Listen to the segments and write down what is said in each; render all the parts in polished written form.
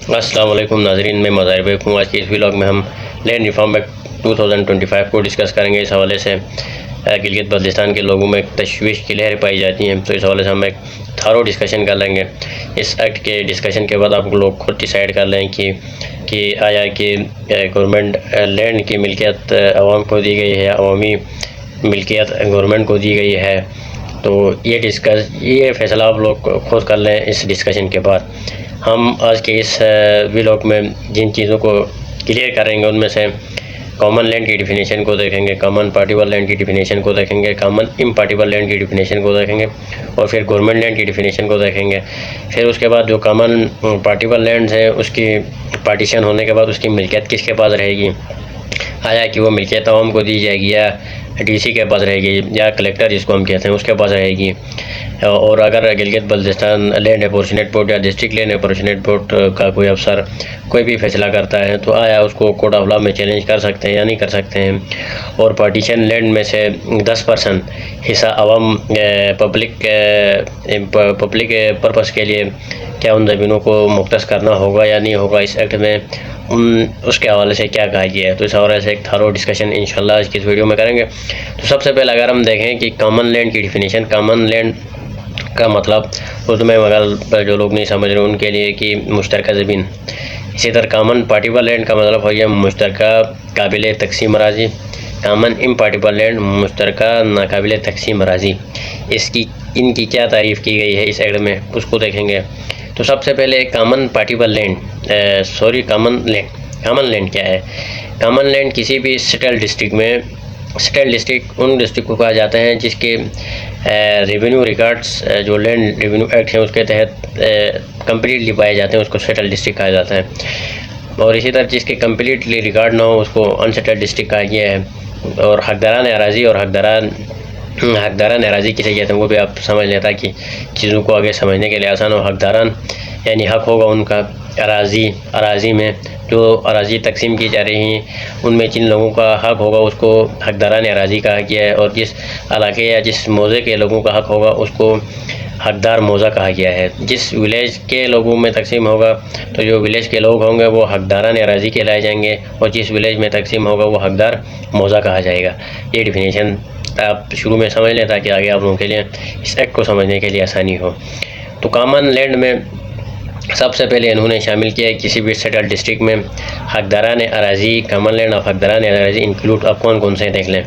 अस्सलाम वालेकुम नाज़रीन, मैं मज़ाहिर बेग हूँ। आज की इस व्लॉग में हम लैंड रिफॉर्म एक्ट 2025 को डिस्कस करेंगे। इस हवाले से गिलगित बल्तिस्तान के लोगों में तशवीश की लहरें पाई जाती हैं, तो इस हवाले से हम एक थारो डिस्कशन कर लेंगे। इस एक्ट के डिस्कशन के बाद आप लोग खुद डिसाइड कर लें कि आया कि गवर्नमेंट लैंड की मिल्कियत आवाम को दी गई है, अवामी मिल्कियत गवर्नमेंट को दी गई है। तो ये फ़ैसला आप लोग खुद कर लें। इस डिस्कशन के बाद हम आज के इस व्लॉग में जिन चीज़ों को क्लियर करेंगे उनमें से कॉमन लैंड की डिफिनेशन को देखेंगे, कॉमन पार्टिबल लैंड की डिफिनेशन को देखेंगे, कॉमन इम्पार्टिबल लैंड की डिफिनेशन को देखेंगे और फिर गवर्नमेंट लैंड की डिफिनेशन को देखेंगे। फिर उसके बाद जो कॉमन पार्टिबल लैंड है उसकी पार्टीशन होने के बाद उसकी मिल्कियत किसके पास रहेगी, आया कि वो मिल्कियत आवाम को दी जाएगी या डीसी के पास रहेगी या कलेक्टर जिसको हम कहते हैं उसके पास रहेगी। और अगर Gilgit Baltistan land opportunity board या डिस्ट्रिक्ट लैंड अपॉर्चुनिटी बोर्ड का कोई अफसर कोई भी फैसला करता है तो आया उसको कोर्ट ऑफ लॉ में चैलेंज कर सकते हैं या नहीं कर सकते हैं। और पार्टीशन लैंड में से 10% हिस्सा आवाम पब्लिक पर्पस के लिए क्या उन ज़मीनों को मुख्तस करना होगा या नहीं होगा, इस एक्ट में उसके हवाले से क्या कहा गया है। तो इस हवाले से एक थारो डिस्कशन इंशाल्लाह आज की इस वीडियो में करेंगे। तो सबसे पहले अगर हम देखें कि कॉमन लैंड की डिफिनेशन, कॉमन लैंड का मतलब उर्दू में अगर जो लोग नहीं समझ रहे उनके लिए कि मुश्तरका ज़मीन। इसी तरह कॉमन पार्टिबल लैंड का मतलब हो गया मुश्तरका काबिल तकसीम अराज़ी। कॉमन इम्पार्टिबल लैंड मुश्तरका नाकाबिल तकसीम अराज़ी। इनकी क्या तारीफ़ की गई है इस एक्ट में, उसको देखेंगे। तो सबसे पहले common partible land common land क्या है। कॉमन लैंड किसी भी सेटल डिस्ट्रिक्ट में, सेटल डिस्ट्रिक्ट उन डिस्ट्रिक्ट को कहा जाता है जिसके रेवेन्यू रिकॉर्ड्स जो लैंड रेवेन्यू एक्ट है उसके तहत कंप्लीटली पाए जाते हैं, उसको सेटल डिस्ट्रिक्ट कहा जाता है। और इसी तरह जिसके कंप्लीटली रिकॉर्ड ना हो उसको अनसेटल डिस्ट्रिक्ट कहा गया है। और हकदारान अराज़ी और हकदारान अराज़ी किसे कहते हैं वो भी आप समझ लें ताकि चीज़ों को आगे समझने के लिए आसान हो। हकदारान यानी हक होगा उनका अराज़ी में जो अराज़ी तकसीम की जा रही हैं उनमें जिन लोगों का हक होगा उसको हकदारान अराज़ी कहा गया है। और जिस इलाके या जिस मौज़े के लोगों का हक होगा उसको हकदार मौज़ा कहा गया है। जिस विलेज के लोगों में तकसीम होगा तो जो विलेज के लोग होंगे वो हकदारान अराज़ी कहलाए जाएंगे और जिस विलेज में तकसीम होगा वो हकदार मौज़ा कहा जाएगा। ये डिफिनेशन आप शुरू में समझ लें ताकि आगे आप लोगों के लिए इस एक्ट को समझने के लिए आसानी हो। तो कॉमन लैंड में सबसे पहले इन्होंने शामिल किया है किसी भी सेटल डिस्ट्रिक्ट में हकदारान अराज़ी। कॉमन लैंड ऑफ हकदारान अराज़ी इंक्लूड आप कौन कौन से देख लें।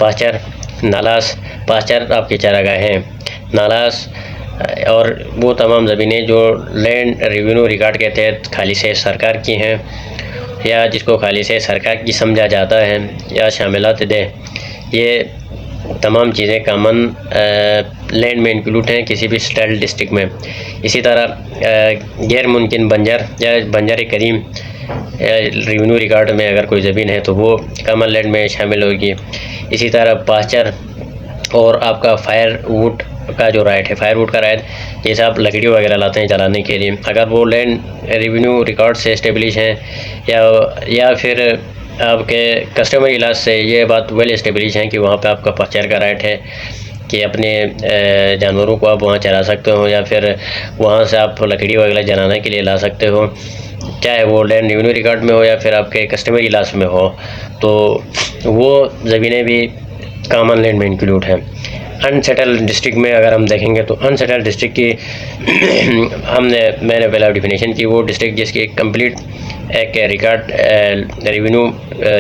पास्चर, नालास। पास्चर आपकी चारागाह हैं, नालास और वो तमाम ज़मीनें जो लैंड रेवेन्यू रिकॉर्ड के तहत खाली से सरकार की हैं या जिसको खाली से सरकार की समझा जाता है या शामिलात दे, ये तमाम चीज़ें कॉमन लैंड में इंक्लूड हैं किसी भी सेटल डिस्ट्रिक्ट में। इसी तरह गैर मुमकिन बंजर या बंजर करीम रेवेन्यू रिकॉर्ड में अगर कोई ज़मीन है तो वो कॉमन लैंड में शामिल होगी। इसी तरह पास्चर और आपका फायरवुड का जो राइट है, फायरवुड का राइट जैसे आप लकड़ी वगैरह लाते हैं जलाने के लिए, अगर वो लैंड रेवेन्यू रिकॉर्ड से इस्टेब्लिश हैं या फिर आपके कस्टमरी इलाज से ये बात वेल इस्टेब्लिश है कि वहाँ पे आपका पास्चर का राइट है कि अपने जानवरों को आप वहाँ चरा सकते हो या फिर वहाँ से आप लकड़ी वगैरह जलाने के लिए ला सकते हो, चाहे वो लैंड रेवेन्यू रिकॉर्ड में हो या फिर आपके कस्टमरी इलाज में हो, तो वो ज़मीनें भी कॉमन लैंड में इंक्लूड हैं। अनसेटल डिस्ट्रिक्ट में अगर हम देखेंगे तो अनसेटल डिस्ट्रिक्ट की मैंने पहला डिफिनेशन की, वो डिस्ट्रिक्ट जिसकी कंप्लीट एक रिकॉर्ड रेवेन्यू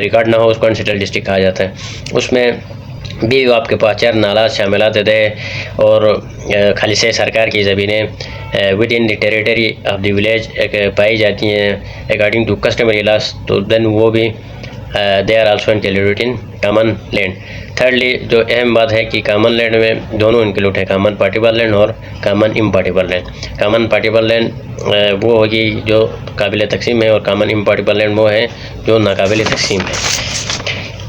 रिकॉर्ड ना हो उसको अनसेटल डिस्ट्रिक्ट कहा जाता है। उसमें भी आपके पास्चर, नाला शामिलात थे और खाली से सरकार की ज़मीनें within the territory of the village पाई जाती हैं अकॉर्डिंग टू कस्टमरी लॉस, तो देन वो भी they are also included in common land. Thirdly जो अहम बात है कि कॉमन लैंड में दोनों इंक्लूड है, कॉमन पार्टिबल लैंड और common impartible land. Common partible land वो होगी जो काबिल तकसीम है और कॉमन इम्पार्टिबल लैंड वो है जो नाकाबिल तकसीम है।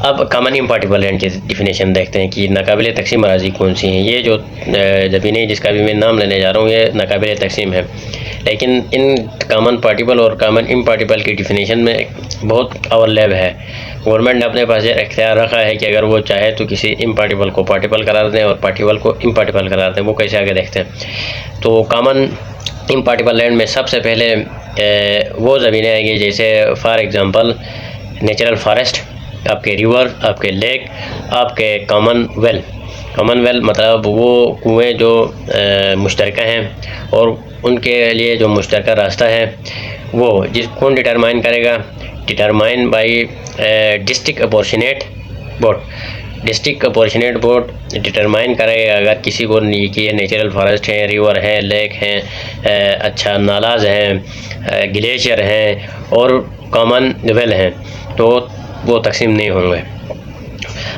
अब कॉमन इम्पार्टिबल लैंड की डिफिनेशन देखते हैं कि नाकाबिल तकसीम अराज़ी कौन सी हैं। ये जो ज़मीनें जिसका भी मैं नाम लेने जा रहा हूँ ये नाकाबिल तकसीम है, लेकिन इन कॉमन पार्टिबल और कॉमन इम्पार्टिबल की डिफिनेशन में बहुत ओवरलैप है। गवर्नमेंट ने अपने पास ये इख्तियार रखा है कि अगर वो चाहे तो किसी इम्पार्टिबल को पार्टिबल करार दें और पार्टिबल को इम्पार्टिबल करार दें। वो कैसे आगे देखते हैं। तो कॉमन इम्पार्टिबल लैंड में सबसे पहले वो ज़मीनें आएंगी जैसे फॉर एग्ज़ाम्पल नेचुरल फॉरेस्ट, आपके रिवर, आपके लेक, आपके कॉमन वेल मतलब वो कुएँ जो मुश्तरका हैं और उनके लिए जो मुश्तरका रास्ता है वो कौन डिटरमाइन करेगा? Determine by district apportionment board. District apportionment board determine करेगा अगर किसी को ये नेचुरल फॉरेस्ट है, रिवर है, लेक हैं, अच्छा नालाज हैं, ग्लेशियर हैं और कॉमन वेल हैं, तो वो तकसीम नहीं होंगे।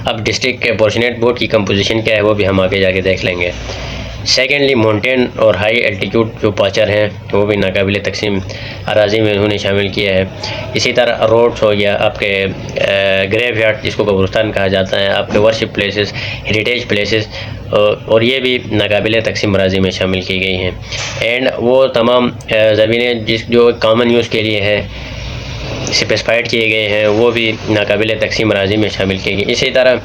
अब डिस्ट्रिक्ट अपॉर्चुनेट बोर्ड की कंपोजिशन क्या है वो भी हम आगे जाके देख लेंगे। सेकेंडली माउंटेन और हाई एल्टीट्यूड जो पाचर हैं वो भी नाकाबिल तकसीम अराजी में उन्होंने शामिल किया है। इसी तरह रोड्स हो गया, आपके ग्रेवयार्ड जिसको कब्रिस्तान कहा जाता है, आपके वर्शिप प्लेसेस, हेरिटेज प्लेसेस, और ये भी नाकाबिल तकसीम अराजी में शामिल की गई हैं। एंड वो तमाम ज़मीनें जो कॉमन यूज़ के लिए है स्पेसिफाइड किए गए हैं वो भी नाकाबिल तकसीम अराजी में शामिल किए गए। इसी तरह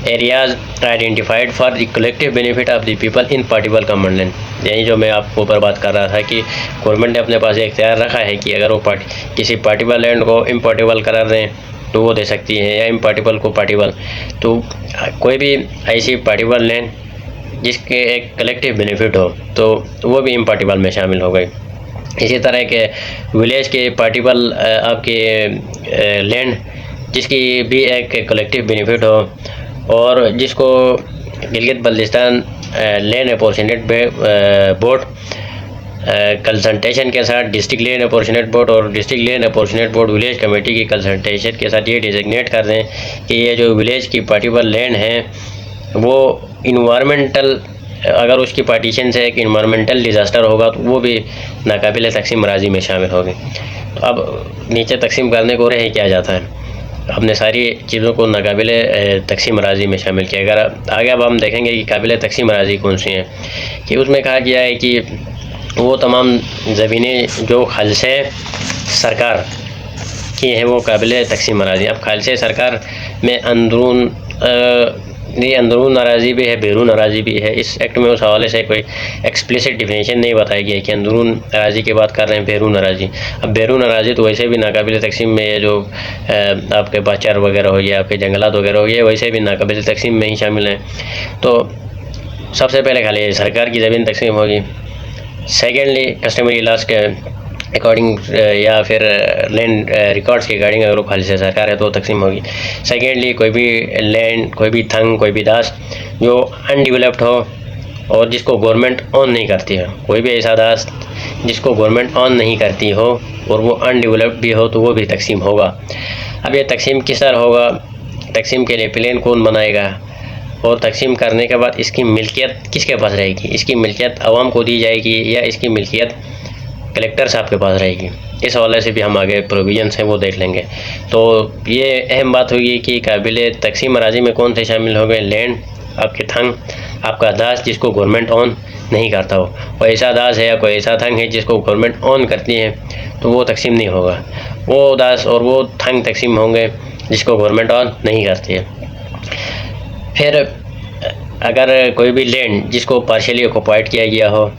areas identified for the collective benefit of the people in partible common land, यानी जो मैं आपको ऊपर बात कर रहा था कि गवर्नमेंट ने अपने पास इख्तियार रखा है कि अगर वो किसी पार्टिबल लैंड को इम्पार्टिबल करार दें तो वो दे सकती है, या इम्पार्टिबल को पार्टिबल। तो कोई भी ऐसी पार्टिबल लैंड जिसके एक कलेक्टिव बेनिफिट हो तो वो भी इम्पार्टिबल में शामिल हो गई। इसी तरह के विलेज के पार्टिबल आपके लैंड जिसकी भी एक कलेक्टिव बेनिफिट हो और जिसको Gilgit Baltistan land apportionment board consultation के साथ डिस्ट्रिक्ट लैंड अपॉर्चुनेट बोर्ड और district land apportionment board village committee की कंसल्टेशन के साथ ये डिजिग्नेट कर दें कि ये जो विलेज की पार्टिबल लैंड है वो इन्वायरमेंटल, अगर उसकी पार्टीशन से एक इन्वायरमेंटल डिज़ास्टर होगा तो वो भी नाकाबिल तकसीम अराजी में शामिल होगी। तो अब नीचे तकसीम करने को रहे किया जाता है, हमने सारी चीज़ों को नाकाबिल तकसीम अराजी में शामिल किया। अगर आगे अब हम देखेंगे कि काबिल तकसीम अराजी कौन सी हैं, कि उसमें कहा गया है कि वो तमाम ज़मीनें जो खालसे सरकार की हैं वो काबिल तकसीम अराजी। अब खालसे सरकार में अंदरून अराजी भी है, बैरून अराजी भी है। इस एक्ट में उस हवाले से कोई एक्सप्लिसिट डिफिनेशन नहीं बताई गई कि अंदरून अराजी की बात कर रहे हैं, बैरून अराजी। अब बैरून अराजी तो वैसे भी नाकाबिल तकसीम में ये जो आपके बाचार वगैरह हो गया, आपके जंगलात वगैरह हो गए, वैसे भी नाकाबिल तकसीम में ही शामिल हैं। तो सबसे पहले खाली सरकार की ज़मीन तकसीम होगी। सेकेंडली कस्टमरी लॉज के अकॉर्डिंग या फिर लैंड रिकॉर्ड्स के अकॉर्डिंग अगर वो खाली से सरकार है तो तकसीम होगी। सेकेंडली कोई भी लैंड, कोई भी थंग, कोई भी दास जो अनडेवलप्ड हो और जिसको गवर्नमेंट ऑन नहीं करती हो, कोई भी ऐसा दास जिसको गवर्नमेंट ऑन नहीं करती हो और वो अनडेवलप्ड भी हो तो वो भी तकसीम होगा। अब ये तकसीम किस तरह होगा, तकसीम के लिए प्लान कौन बनाएगा और तकसीम करने के बाद इसकी मिल्कियत किसके पास रहेगी, इसकी मिल्कियत आवाम को दी जाएगी या इसकी मिल्कियत कलेक्टर साहब के पास रहेगी। इस हवाले से भी हम आगे प्रोविजंस हैं वो देख लेंगे। तो ये अहम बात होगी कि काबिल तकसीम अराजी में कौन से शामिल हो गए, लैंड, आपके थंग, आपका दास जिसको गवर्नमेंट ऑन नहीं करता हो, कोई ऐसा दास है या कोई ऐसा थंग है जिसको गवर्नमेंट ऑन करती है तो वो तकसीम नहीं होगा। वो दास और वो थंग तकसीम होंगे जिसको गवर्नमेंट ऑन नहीं करती है। फिर अगर कोई भी लैंड जिसको पार्शियली ऑक्युपाइड किया गया हो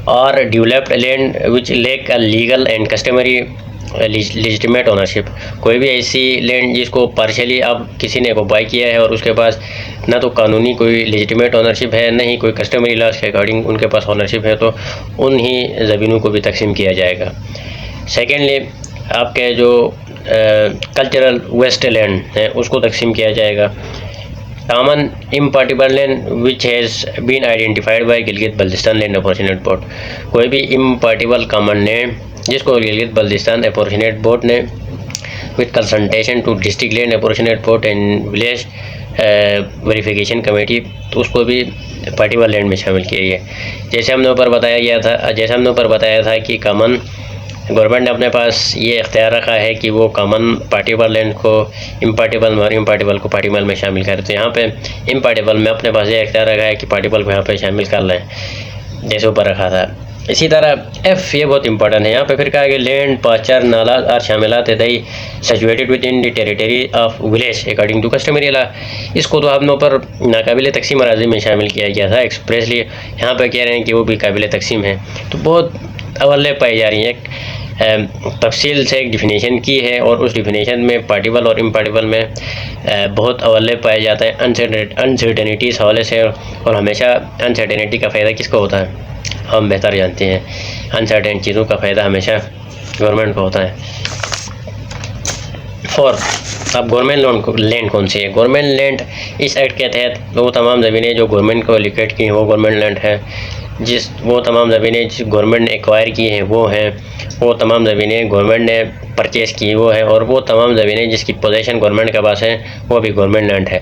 और developed land which lake legal and customary legitimate ownership, कोई भी ऐसी लैंड जिसको पार्शियली अब किसी ने ऑक्युपाई किया है और उसके पास ना तो कानूनी कोई लेजिटिमेट ओनरशिप है, ना ही कोई कस्टमरी लॉज के अकॉर्डिंग उनके पास ओनरशिप है, तो उन्हीं ज़मीनों को भी तकसीम किया जाएगा। सेकेंडली आपके जो कल्चरल वेस्ट लैंड है उसको तकसीम किया जाएगा। Common impartible land which has been identified by Gilgit Baltistan land apportionment board, कोई भी इम्पार्टिबल कॉमन लैंड जिसको गिलगित बल्तिस्तान अपॉर्चुनेट बोर्ड ने with consultation to district land apportionment board and village verification committee, तो उसको भी पार्टिबल लैंड में शामिल किया गया। जैसे हमने ऊपर बताया था कि कॉमन गवर्नमेंट ने अपने पास ये इख्तियार रखा है कि वो कॉमन पार्टिबल लैंड को इम्पार्टिबल और इम्पार्टिबल को पार्टिबल में शामिल करें। तो यहाँ पे इम्पार्टिबल में अपने पास ये इख्तियार रखा है कि पार्टिबल को यहाँ पे शामिल कर लें, जैसे ऊपर रखा था। इसी तरह एफ, ये बहुत इंपॉर्टेंट है, यहाँ पे फिर कहा कि लैंड, पाचर, नाला और शामिलात दई situated within the territory of village according to customary law, इसको तो हमने ऊपर नाकाबिल तकसीम अराजी में शामिल किया गया था एक्सप्रेसली, यहाँ पे कह रहे हैं कि वो भी काबिल तकसीम है। तो बहुत अवल्य पाई जा रही हैं। तफसील से एक डिफिनेशन की है और उस डिफिनेशन में पार्टिबल और इम्पार्टिबल में बहुत अवल्य पाया जाता है अनसर्टेनिटी इस हवाले से। और हमेशा अनसर्टेनिटी का फ़ायदा किसको होता है, हम बेहतर जानते हैं। अनसर्टेन चीज़ों का फ़ायदा हमेशा गवर्नमेंट को होता है। अब गवर्नमेंट लैंड कौन सी है? गवर्नमेंट लैंड इस एक्ट के तहत वो तमाम ज़मीनें जो गवर्नमेंट को एलोकेट की हैं वो गवर्नमेंट लैंड है। वो तमाम ज़मीनें जिस गवर्नमेंट ने एक्वायर की हैं वो हैं। वो तमाम ज़मीनें गवर्नमेंट ने परचेज़ की वो है। और वो तमाम ज़मीनें जिसकी पोजीशन गवर्नमेंट के पास है वो भी गवर्नमेंट लैंड है।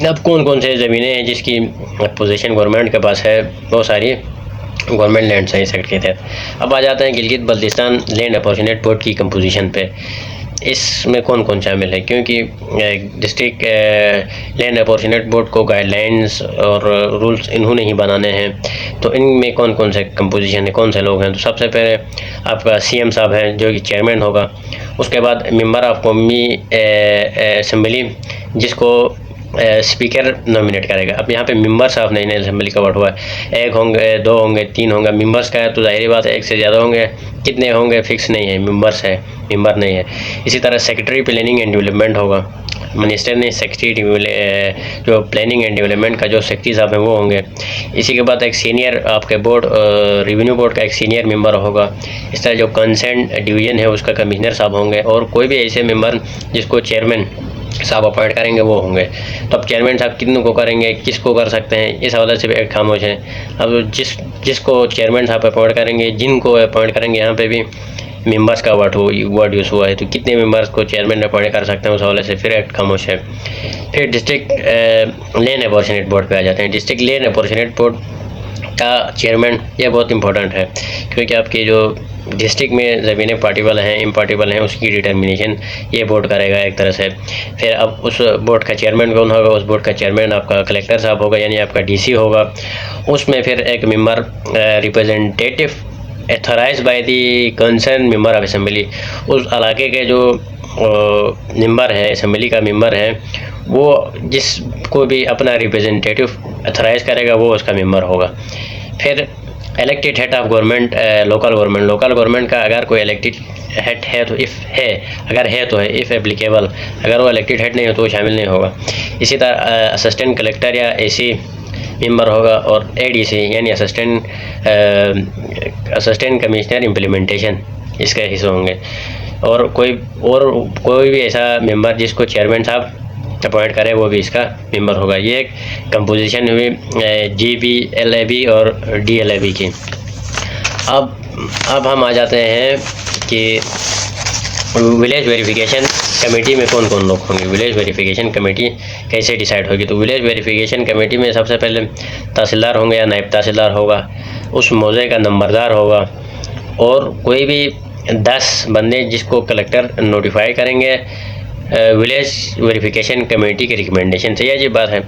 अब कौन कौन से ज़मीनें हैं जिसकी पोजीशन गवर्नमेंट के पास है? वो सारी गवर्नमेंट लैंड है इस एक्ट के तहत। अब आ जाते हैं Gilgit Baltistan land apportionment board की कंपोजिशन पे। इसमें कौन कौन शामिल है? क्योंकि डिस्ट्रिक्ट लैंड अपॉर्चुनेट बोर्ड को गाइडलाइंस और रूल्स इन्होंने ही बनाने हैं। तो इनमें कौन कौन से कंपोजिशन है, कौन से लोग हैं? तो सबसे पहले आपका CM साहब हैं जो कि चेयरमैन होगा। उसके बाद मेंबर ऑफ कौमी असम्बली जिसको स्पीकर नॉमिनेट करेगा। अब यहाँ पे मेंबर्स ऑफ नेशनल असेंबली का वर्ड हुआ है। 1 होंगे, 2 होंगे, 3 होंगे। मेंबर्स का है तो जाहिर बात है 1 से ज़्यादा होंगे। कितने होंगे फिक्स नहीं है, मेंबर्स है, मेंबर नहीं है। इसी तरह सेक्रेटरी प्लानिंग एंड डेवलपमेंट होगा। मिनिस्टर ने सेक्रेटरी जो प्लानिंग एंड डेवलपमेंट का जो सेक्रेटरी साहब हैं वो होंगे। इसी के बाद एक सीनियर आपके बोर्ड रेवेन्यू बोर्ड का एक सीनियर मेंबर होगा। इस तरह जो कंसर्न डिवीज़न है उसका कमिश्नर साहब होंगे। और कोई भी ऐसे मेंबर जिसको चेयरमैन साहब अपॉइंट करेंगे वो होंगे। तो अब चेयरमैन साहब कितनों को करेंगे, किसको कर सकते हैं, इस हवाले से भी एक खामोश है। अब जिसको चेयरमैन साहब अपॉइंट करेंगे, जिनको अपॉइंट करेंगे, यहाँ पे भी मेंबर्स का वर्ड यूज़ हुआ है। तो कितने मेंबर्स को चेयरमैन अपॉइंट कर सकते हैं उस हवाले से फिर एक खामोश है। फिर डिस्ट्रिक्ट लैंड अपॉर्चुनेट बोर्ड पे आ जाते हैं। डिस्ट्रिक्ट लैंड अपॉर्चुनेट बोर्ड का चेयरमैन ये बहुत इंपॉर्टेंट है क्योंकि आपकी जो डिस्ट्रिक्ट में ज़मीनें पार्टिबल हैं, इम्पार्टिबल हैं, उसकी डिटर्मिनेशन ये बोर्ड करेगा एक तरह से। फिर अब उस बोर्ड का चेयरमैन कौन होगा? उस बोर्ड का चेयरमैन आपका कलेक्टर साहब होगा, यानी आपका DC होगा। उसमें फिर एक member representative authorise by the concern member of assembly, उस इलाके के जो मेंबर है, असेंबली का मेंबर है, वो जिसको भी अपना रिप्रेजेंटेटिव एथोराइज करेगा वो उसका मेंबर होगा। फिर elected head of government local government का अगर कोई इलेक्टेड हेड है तो अगर है तो है, इफ़ एप्लीकेबल। अगर वो इलेक्टेड हेड नहीं हो तो वो शामिल नहीं होगा। इसी तरह असिस्टेंट कलेक्टर या AC मेंबर होगा। और ADC यानी असिस्टेंट कमिश्नर इम्प्लीमेंटेशन इसके हिस्से होंगे। और कोई भी ऐसा मेंबर जिसको चेयरमैन साहब अपॉइंट करे वो भी इसका मेंबर होगा। ये एक कंपोजिशन हुई GBLAB और DLAB की। अब हम आ जाते हैं कि विलेज वेरिफिकेशन कमेटी में कौन कौन लोग होंगे, विलेज वेरिफिकेशन कमेटी कैसे डिसाइड होगी। तो विलेज वेरिफिकेशन कमेटी में सबसे पहले तहसीलदार होंगे या नायब तहसीलदार होगा, उस मौजे का नंबरदार होगा और कोई भी 10 बंदे जिसको कलेक्टर नोटिफाई करेंगे विलेज वेरिफिकेशन कमेटी के रिकमेंडेशन से। यह बात है,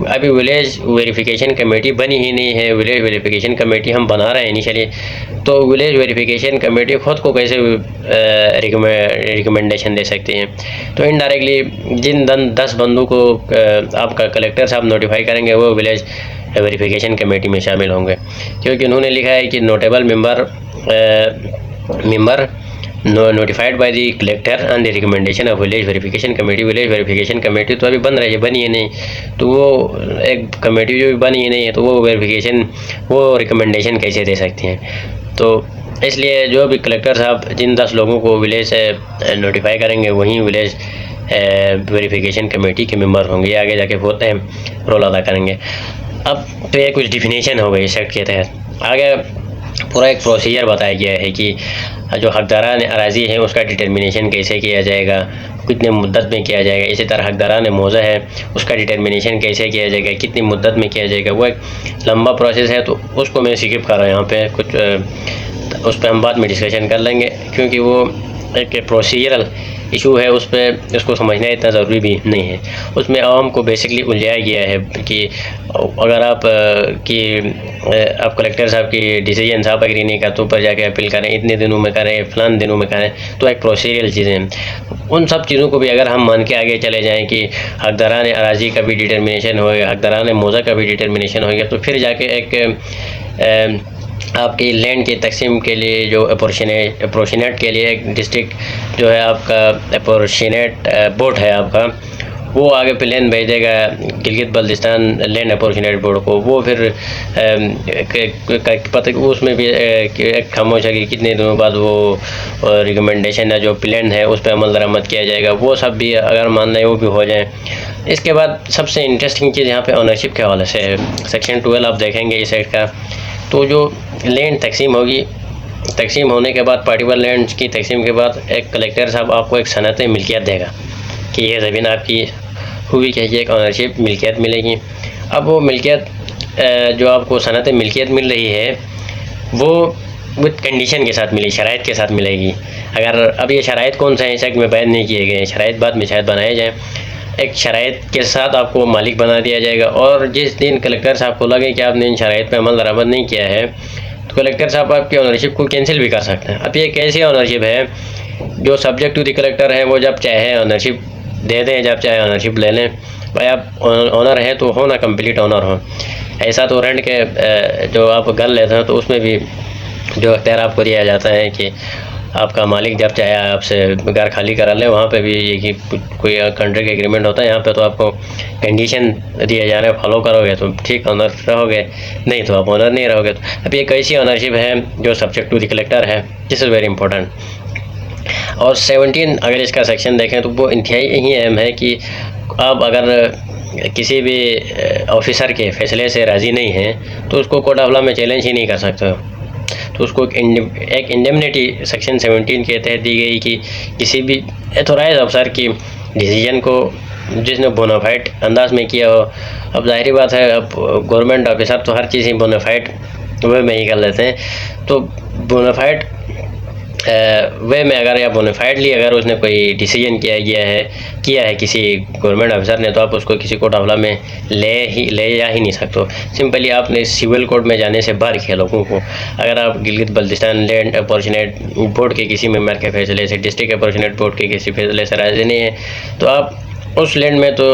अभी विलेज वेरिफिकेशन कमेटी बनी ही नहीं है। विलेज वेरिफिकेशन कमेटी हम बना रहे हैं इनिशियली, तो विलेज वेरिफिकेशन कमेटी खुद को कैसे रिकमेंडेशन दे सकती हैं? तो इनडायरेक्टली जिन 10 बंदों को आपका कलेक्टर साहब नोटिफाई करेंगे वो विलेज वेरिफिकेशन कमेटी में शामिल होंगे, क्योंकि उन्होंने लिखा है कि notable member notified by the collector on the recommendation of village verification committee. Village verification committee तो अभी बन रही है, बनी ही नहीं, तो वो एक कमेटी जो भी बनी ही नहीं है तो वो रिकमेंडेशन कैसे दे सकते हैं? तो इसलिए जो भी कलेक्टर साहब जिन 10 लोगों को विलेज से नोटिफाई करेंगे वहीं विलेज वेरिफिकेशन कमेटी के मेंबर होंगे, आगे जाके बहुत अहम रोल अदा करेंगे। अब तो ये कुछ डिफिनेशन हो गई इस एक्ट के तहत। आगे पूरा एक प्रोसीजर बताया गया है कि जो हकदारान अराजी हैं उसका डिटर्मिनेशन कैसे किया जाएगा, कितने मुद्दत में किया जाएगा। इसी तरह हकदारान मौज़ा है उसका डिटर्मिनेशन कैसे किया जाएगा, कितनी मुद्दत में किया जाएगा। वो एक लंबा प्रोसेस है, तो उसको मैं स्किप कर रहा हूँ यहाँ पे, कुछ उस पर हम बाद में डिस्कशन कर लेंगे क्योंकि वो एक प्रोसीजरल इशू है, उस पर उसको समझना इतना ज़रूरी भी नहीं है। उसमें आवाम को बेसिकली उलझाया गया है कि अगर आप कलेक्टर साहब की डिसीजन साहब एग्री नहीं करते ऊपर जाके अपील करें, इतने दिनों में करें, फलान दिनों में करें, तो एक प्रोसीजरल चीज़ें हैं। उन सब चीज़ों को भी अगर हम मान के आगे चले जाएँ कि हकदारान अराजी का भी डिटर्मिनेशन होगा, हकदारान मौज़ा का भी डिटर्मिनेशन होगा, तो फिर जाके एक आपकी लैंड की तकसीम के लिए जो अपोर्शनेट के लिए एक डिस्ट्रिक्ट जो है आपका अपोर्शनेट बोर्ड है आपका, वो आगे प्लान भेज देगा Gilgit Baltistan land opportunity board को। वो फिर पता उसमें भी एक खामोश है कि कितने दिनों बाद वो रिकमेंडेशन है जो प्लान है उस पर अमल दरामद किया जाएगा। वो सब भी अगर मान लें वो भी हो जाए। इसके बाद सबसे इंटरेस्टिंग चीज़ यहाँ पे ओनरशिप के हवाले से सेक्शन 12 आप देखेंगे इस साइड का, तो जो लैंड तकसीम होगी, तकसीम होने के बाद पार्टिकुलर लैंड की तकसीम के बाद एक कलेक्टर साहब आपको एक सनत मिल्कियत देगा कि ये ज़मीन आपकी हुई कि एक ओनरशिप मिल्कियत मिलेगी। अब वो मिल्कियत जो आपको सनत मिल्कियत मिल रही है वो विद कंडीशन के साथ मिली, शराइत के साथ मिलेगी। अगर अब ये शराइत कौन सा है इस एक्ट में बयान नहीं किए गए हैं, शराइत बाद में शायद बनाए जाएँ। एक शराइत के साथ आपको मालिक बना दिया जाएगा, और जिस दिन कलेक्टर साहब को लगे कि आपने इन शराइत पर अमल दरामद नहीं किया है तो कलेक्टर साहब आपकी ओनरशिप को कैंसिल भी कर सकते हैं। अब ये कैसी ओनरशिप है जो सब्जेक्ट टू द कलेक्टर है, वो जब चाहे ओनरशिप दे दें, जब चाहे ओनरशिप ले लें। भाई आप ओनर हैं तो हो ना, कंप्लीट ओनर हो। ऐसा तो रेंट के जो आप घर लेते हैं तो उसमें भी जो अख्तियार आपको दिया जाता है कि आपका मालिक जब चाहे आपसे घर खाली करा ले। वहाँ पे भी ये कि कोई कॉन्ट्रैक्ट एग्रीमेंट होता है, यहाँ पे तो आपको कंडीशन दिए जा रहे हैं, फॉलो करोगे तो ठीक ओनर रहोगे, नहीं तो आप ओनर नहीं रहोगे। तो अब ये कैसी ओनरशिप है जो सब्जेक्ट टू द कलेक्टर है, दिस इज़ वेरी इंपॉर्टेंट। और 17 अगर इसका सेक्शन देखें तो वो इंतहाई ही अहम है कि आप अगर किसी भी ऑफिसर के फैसले से राज़ी नहीं हैं तो उसको कोर्ट ऑफ लॉ में चैलेंज ही नहीं कर सकते। तो उसको एक इंडेमनिटी सेक्शन 17 के तहत दी गई कि किसी भी एथोराइज अफसर की डिसीजन को जिसने बोनाफाइड अंदाज में किया हो। अब जाहिर बात है, अब गवर्नमेंट ऑफिसर तो हर चीज़ ही बोनाफाइड वे में ही कर लेते हैं। तो बोनाफाइड वे में अगर या बोनाफाइडली अगर उसने कोई डिसीजन किया है किसी गवर्नमेंट ऑफिसर ने, तो आप उसको किसी कोर्ट ऑफ लॉ में ले जा ही नहीं सकते। सिंपली आपने सिविल कोर्ट में जाने से बाहर किया लोगों को। अगर आप Gilgit Baltistan land apportionment board के किसी मेंबर के फैसले से, डिस्ट्रिक्ट अपॉर्चुनेट बोर्ड के किसी फैसले से राजी नहीं है, तो आप उस लैंड में तो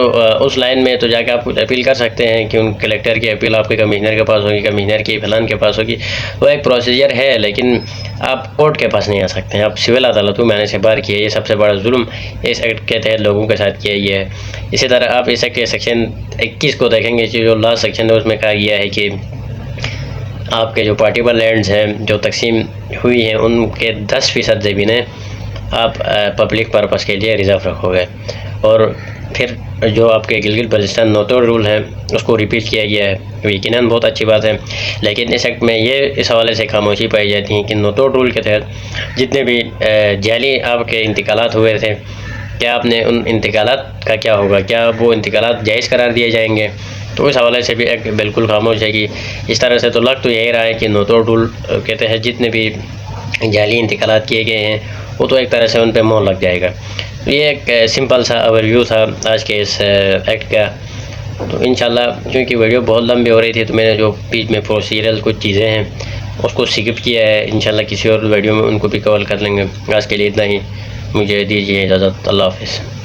उस लाइन में तो जाके आप कुछ अपील कर सकते हैं कि उन कलेक्टर की अपील आपके कमिश्नर के पास होगी, कमिश्नर की फलान के पास होगी। वो एक प्रोसीजर है, लेकिन आप कोर्ट के पास नहीं आ सकते हैं। आप सिविल अदालतों में आने से बाहर किए, ये सबसे बड़ा जुल्म इस एक्ट के तहत लोगों के साथ किया गया है। इसी तरह आप इस एक्ट के सेक्शन 21 को देखेंगे, जो लास्ट सेक्शन है उसमें कहा गया है कि आपके जो पार्टिकुलर लैंड्स हैं जो तकसीम हुई हैं उनके 10% ज़मीनें आप पब्लिक पर्पस के लिए रिज़र्व रखोगे। और फिर जो आपके गिलगित बल्तिस्तान नो-तोड़ रूल है उसको रिपीट किया गया है, यकीनन बहुत अच्छी बात है। लेकिन इस एक्ट में ये इस हवाले से खामोशी पाई जाती है कि नो-तोड़ रूल के तहत जितने भी जाली आपके इंतकालात हुए थे, क्या आपने उन इंतकालात का क्या होगा, क्या वो इंतकालात जायज़ करार दिए जाएंगे। तो इस हवाले से भी एक बिल्कुल खामोश है कि इस तरह से तो लग तो यही रहा है कि नो-तोड़ रूल के तहत जितने भी जाली इंतकालात किए गए हैं वो तो एक तरह से उन पर मोहर लग जाएगा। ये एक सिंपल सा ओवरव्यू था आज के इस एक्ट का। तो इंशाल्लाह क्योंकि वीडियो बहुत लंबी हो रही थी तो मैंने जो बीच में प्रोसीजरल कुछ चीज़ें हैं उसको स्किप किया है। इंशाल्लाह किसी और वीडियो में उनको भी कवर कर लेंगे। आज के लिए इतना ही, मुझे दीजिए इजाज़त। अल्लाह हाफ़िज़।